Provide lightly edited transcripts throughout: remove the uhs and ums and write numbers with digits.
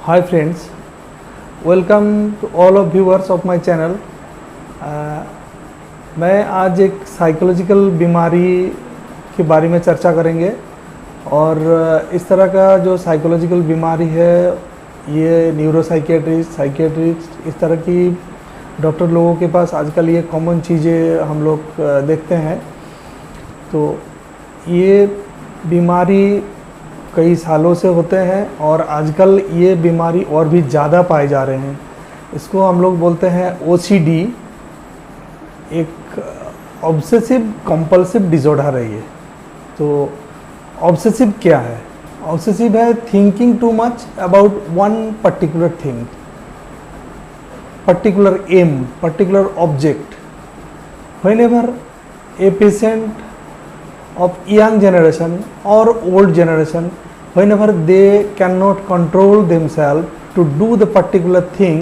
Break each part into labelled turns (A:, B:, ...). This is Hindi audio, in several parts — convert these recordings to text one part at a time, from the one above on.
A: Hi friends, welcome to all of viewers of my channel. मैं आज एक साइकोलॉजिकल बीमारी के बारे में चर्चा करेंगे और इस तरह का जो साइकोलॉजिकल बीमारी है ये साइकियाट्रिस्ट इस तरह की डॉक्टर लोगों के पास आजकल ये कॉमन चीज़ें हम लोग देखते हैं। तो ये बीमारी कई सालों से होते हैं और आजकल ये बीमारी और भी ज़्यादा पाए जा रहे हैं। इसको हम लोग बोलते हैं OCD, एक ऑब्सेसिव कंपल्सिव डिसऑर्डर है ये। तो ऑब्सेसिव क्या है? ऑब्सेसिव है thinking too much about one particular thing, particular um, particular object. Whenever a patient of young generation or old generation, whenever they cannot control themselves to do the particular thing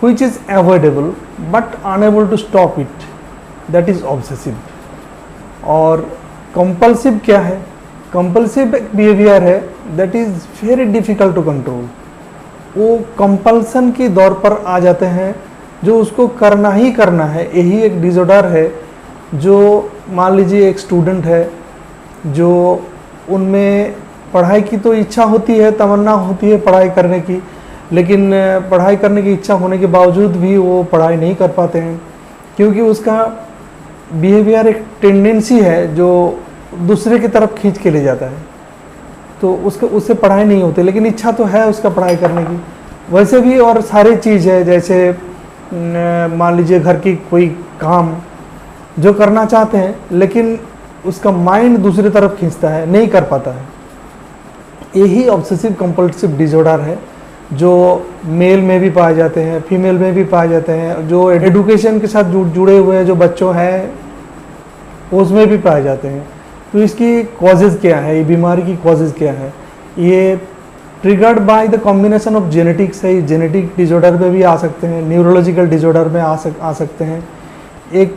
A: which is avoidable but unable to stop it, that is obsessive. और compulsive क्या है? compulsive behavior है that is very difficult to control. वो compulsion की दौर पर आ जाते हैं, जो उसको करना ही करना है। यही एक डिसऑर्डर है जो मान लीजिए एक स्टूडेंट है जो उनमें पढ़ाई की तो इच्छा होती है, तमन्ना होती है पढ़ाई करने की, लेकिन पढ़ाई करने की इच्छा होने के बावजूद भी वो पढ़ाई नहीं कर पाते हैं क्योंकि उसका बिहेवियर एक टेंडेंसी है जो दूसरे की तरफ खींच के ले जाता है। तो उससे पढ़ाई नहीं होती, लेकिन इच्छा तो है उसका पढ़ाई करने की। वैसे भी और सारी चीज़ है, जैसे मान लीजिए घर की कोई काम जो करना चाहते हैं लेकिन उसका माइंड दूसरी तरफ खींचता है, नहीं कर पाता है। यही ऑब्सेसिव कंपल्सिव डिसऑर्डर है जो मेल में भी पाए जाते हैं, फीमेल में भी पाए जाते हैं, जो एजुकेशन के साथ जुड़े हुए हैं जो बच्चों हैं उसमें भी पाए जाते हैं। तो इसकी कॉजेज़ क्या है, ये बीमारी की कॉजेज़ क्या है? ये triggered by the combination of genetics है। जेनेटिक डिसऑर्डर में भी आ सकते हैं, न्यूरोलॉजिकल डिसऑर्डर में आ सकते हैं। एक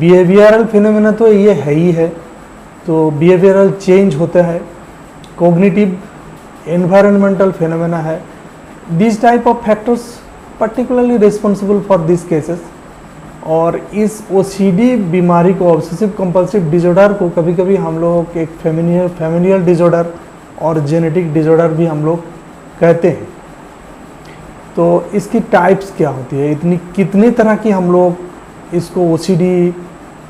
A: बिहेवियरल फिनोमेना तो ये है ही है, तो बिहेवियरल चेंज होता है, कॉग्निटिव एनवायरमेंटल फिनोमेना है। This type of factors particularly responsible for this cases. और इस OCD बीमारी को, ऑब्सेसिव कंपल्सिव डिसऑर्डर को, कभी कभी हम लोग एक फैमिलियल डिसऑर्डर और जेनेटिक डिसऑर्डर भी हम लोग कहते हैं। तो इसकी टाइप्स क्या होती है, कितनी तरह की हम लोग इसको OCD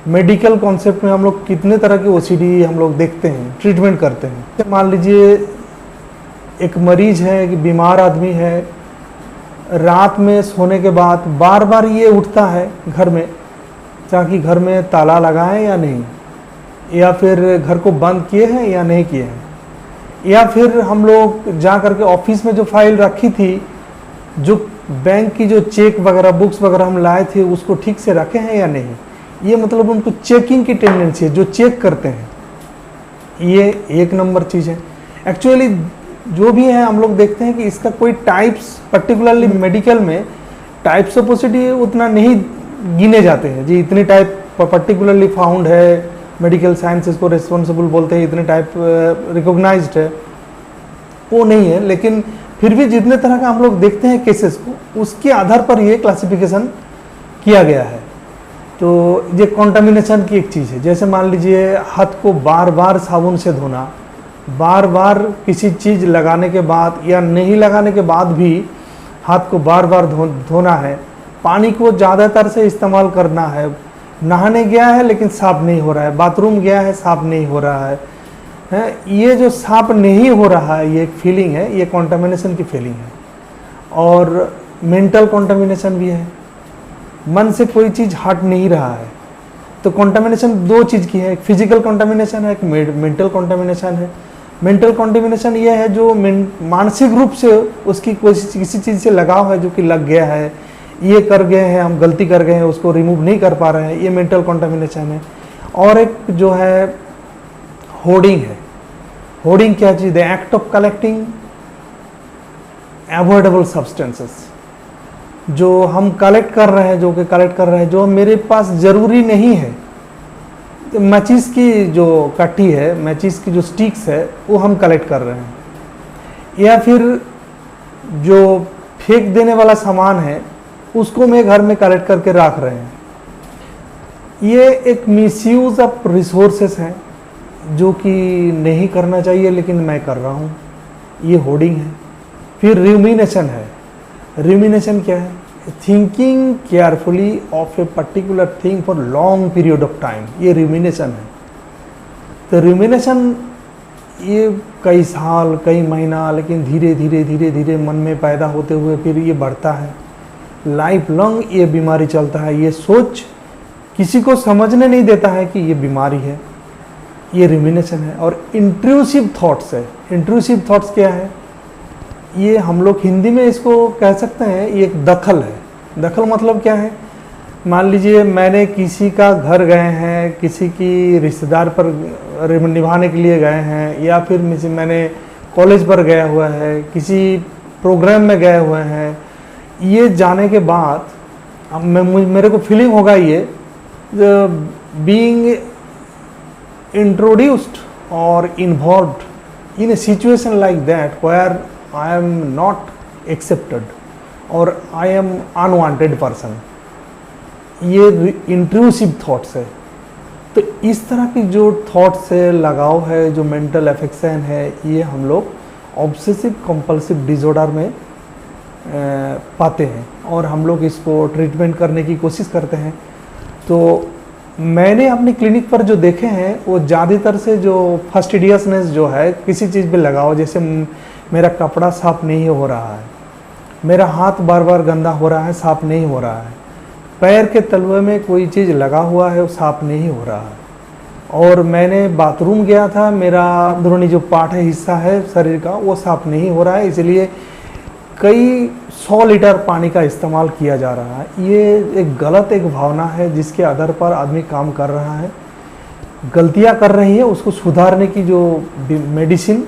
A: मेडिकल कॉन्सेप्ट में हम लोग कितने तरह की OCD हम लोग देखते हैं, ट्रीटमेंट करते हैं। मान लीजिए एक मरीज है, एक बीमार आदमी है, रात में सोने के बाद बार बार ये उठता है घर में, ताकि घर में ताला लगाएं या नहीं, या फिर घर को बंद किए हैं या नहीं किए हैं, या फिर हम लोग जा करके ऑफिस में जो फाइल रखी थी, जो बैंक की जो चेक वगैरह बुक्स वगैरह हम लाए थे उसको ठीक से रखे हैं या नहीं। ये मतलब उनको चेकिंग की टेंडेंसी है, जो चेक करते हैं। ये एक नंबर चीज़ है। एक्चुअली जो भी है हम लोग देखते हैं कि इसका कोई टाइप्स, पर्टिकुलरली मेडिकल में टाइप्स ऑफ OCD उतना नहीं गिने जाते हैं जी। इतने टाइप पर्टिकुलरली फाउंड है, मेडिकल साइंस इसको रिस्पॉन्सिबल बोलते हैं, इतने टाइप रिकॉग्नाइज्ड है, वो नहीं है। लेकिन फिर भी जितने तरह का हम लोग देखते हैं केसेस को, उसके आधार पर ये क्लासिफिकेशन किया गया है। तो ये कंटामिनेशन की एक चीज़ है। जैसे मान लीजिए हाथ को बार बार साबुन से धोना, बार बार किसी चीज़ लगाने के बाद या नहीं लगाने के बाद भी हाथ को बार बार धोना है, पानी को ज़्यादातर से इस्तेमाल करना है, नहाने गया है लेकिन साफ नहीं हो रहा है, बाथरूम गया है साफ नहीं हो रहा है, ये जो साफ नहीं हो रहा है ये एक फीलिंग है, ये कंटामिनेशन की फीलिंग है। और मेंटल कंटामिनेशन भी है, मन से कोई चीज़ हट नहीं रहा है। तो कंटामिनेशन दो चीज़ की है, एक फिजिकल कंटामिनेशन है, एक मेंटल कंटामिनेशन है। मेंटल कंटामिनेशन ये है जो मानसिक रूप से उसकी किसी चीज़ से लगाव है, जो कि लग गया है, ये कर गए हैं, हम गलती कर गए हैं, उसको रिमूव नहीं कर पा रहे हैं, ये मेंटल कंटामिनेशन है। और एक जो है होर्डिंग है। होर्डिंग क्या चीज़ है? Act of collecting avoidable substances, जो हम कलेक्ट कर रहे हैं, जो मेरे पास ज़रूरी नहीं है। मैचिस की जो काठी है, मैचिस की जो स्टिक्स है, वो हम कलेक्ट कर रहे हैं, या फिर जो फेंक देने वाला सामान है उसको मैं घर में कलेक्ट करके रख रहे हैं। ये एक मिसयूज ऑफ रिसोर्सेस है जो कि नहीं करना चाहिए, लेकिन मैं कर रहा हूँ। ये होर्डिंग है। फिर रूमिनेशन है। रूमिनेशन क्या है? Thinking carefully of a particular thing for long period of time, ये रूमिनेशन है। तो रूमिनेशन ये कई साल, कई महीना, लेकिन धीरे धीरे धीरे धीरे मन में पैदा होते हुए फिर ये बढ़ता है। लाइफ लॉन्ग ये बीमारी चलता है। ये सोच किसी को समझने नहीं देता है कि ये बीमारी है। ये रूमिनेशन है। और इंट्रूसिव थॉट्स है। इंट्रूसिव थॉट्स क्या है? ये हम लोग हिंदी में इसको कह सकते हैं, ये एक दखल है। दखल मतलब क्या है? मान लीजिए मैंने किसी का घर गए हैं, किसी की रिश्तेदार पर निभाने के लिए गए हैं, या फिर मैंने कॉलेज पर गया हुआ है, किसी प्रोग्राम में गए हुए हैं। ये जाने के बाद अब मेरे को फीलिंग होगा ये being introduced or involved in a situation like that where I am not accepted or I am unwanted person, ये इंट्रूसिव थॉट्स है। तो इस तरह की जो थॉट्स से लगाव है, जो मेंटल एफेक्शन है, ये हम लोग ऑब्सेसिव कंपल्सिव डिसऑर्डर में पाते हैं और हम लोग इसको ट्रीटमेंट करने की कोशिश करते हैं। तो मैंने अपनी क्लिनिक पर जो देखे हैं वो ज़्यादातर से जो फास्टिडियसनेस जो है किसी चीज़ पे लगाओ, जैसे मेरा कपड़ा साफ नहीं हो रहा है, मेरा हाथ बार बार गंदा हो रहा है, साफ नहीं हो रहा है, पैर के तलवे में कोई चीज़ लगा हुआ है वो साफ नहीं हो रहा है, और मैंने बाथरूम गया था, मेरा अंदरूनी जो पार्ट है, हिस्सा है शरीर का, वो साफ नहीं हो रहा है, इसलिए कई 100 लीटर पानी का इस्तेमाल किया जा रहा है। ये एक गलत एक भावना है जिसके आधार पर आदमी काम कर रहा है, गलतियां कर रही है। उसको सुधारने की जो medicine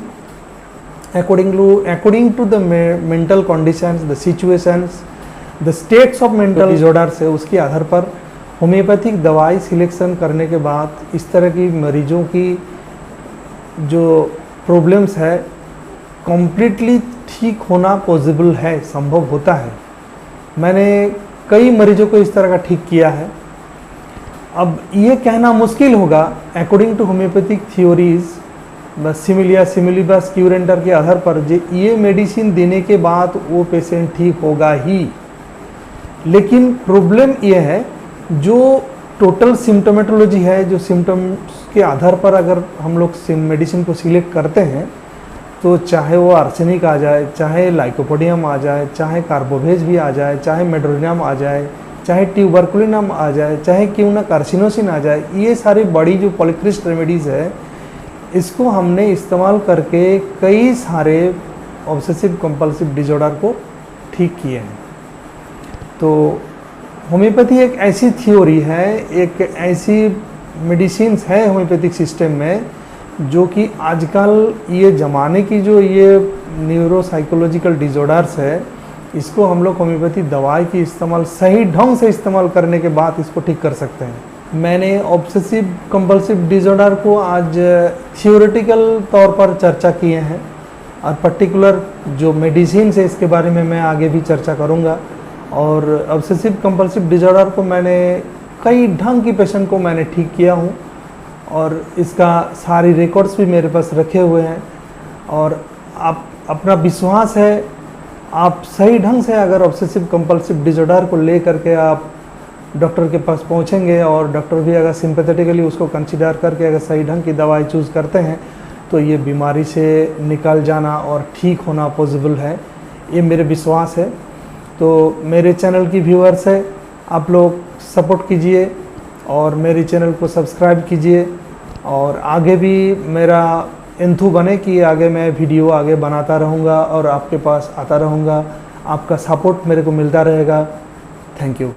A: according to the mental conditions, the situations, the states of mental disorders है, उसके आधार पर होम्योपैथिक दवाई सिलेक्शन करने के बाद इस तरह की मरीजों की जो प्रॉब्लम्स है कम्प्लीटली ठीक होना पॉसिबल है, संभव होता है। मैंने कई मरीजों को इस तरह का ठीक किया है। अब ये कहना मुश्किल होगा अकॉर्डिंग टू होम्योपैथिक थ्योरीज, बस सिमिलिया सिमिलीबस क्यूरेंटर के आधार पर ये मेडिसिन देने के बाद वो पेशेंट ठीक होगा ही। लेकिन प्रॉब्लम ये है जो टोटल सिम्टोमेटोलॉजी है, जो सिम्टम्स के आधार पर अगर हम लोग मेडिसिन को सिलेक्ट करते हैं, तो चाहे वो आर्सेनिक आ जाए, चाहे लाइकोपोडियम आ जाए, चाहे कार्बोवेज भी आ जाए, चाहे मेड्रोनियम आ जाए, चाहे ट्यूबरकुलिनम आ जाए, चाहे क्यों ना कार्सिनोसिन आ जाए, ये सारी बड़ी जो पॉलीक्रिस्ट रेमेडीज़ है, इसको हमने इस्तेमाल करके कई सारे ऑब्सेसिव कंपल्सिव डिसऑर्डर को ठीक किए हैं। तो होम्योपैथी एक ऐसी थ्योरी है, एक ऐसी मेडिसिन्स है होम्योपैथिक सिस्टम में जो कि आजकल ये ज़माने की जो ये न्यूरोसाइकोलॉजिकल डिसऑर्डर्स है, इसको हम लोग होम्योपैथी दवाई की इस्तेमाल सही ढंग से इस्तेमाल करने के बाद इसको ठीक कर सकते हैं। मैंने ऑब्सेसिव कंपल्सिव डिसऑर्डर को आज थियोरेटिकल तौर पर चर्चा किए हैं, और पर्टिकुलर जो मेडिसिन है इसके बारे में मैं आगे भी चर्चा करूँगा। और ऑब्सेसिव कंपल्सिव डिसऑर्डर को मैंने कई ढंग की पेशेंट को मैंने ठीक किया हूँ, और इसका सारी रिकॉर्ड्स भी मेरे पास रखे हुए हैं। और आप अपना विश्वास है, आप सही ढंग से अगर ऑब्सेसिव कंपल्सिव डिसऑर्डर को ले करके आप डॉक्टर के पास पहुंचेंगे, और डॉक्टर भी अगर सिंपैथेटिकली उसको कंसीडर करके अगर सही ढंग की दवाई चूज़ करते हैं, तो ये बीमारी से निकल जाना और ठीक होना पॉसिबल है, ये मेरे विश्वास है। तो मेरे चैनल की व्यूअर्स है, आप लोग सपोर्ट कीजिए और मेरे चैनल को सब्सक्राइब कीजिए, और आगे भी मेरा एंथू बने कि आगे मैं वीडियो आगे बनाता रहूँगा और आपके पास आता रहूँगा। आपका सपोर्ट मेरे को मिलता रहेगा। Thank you.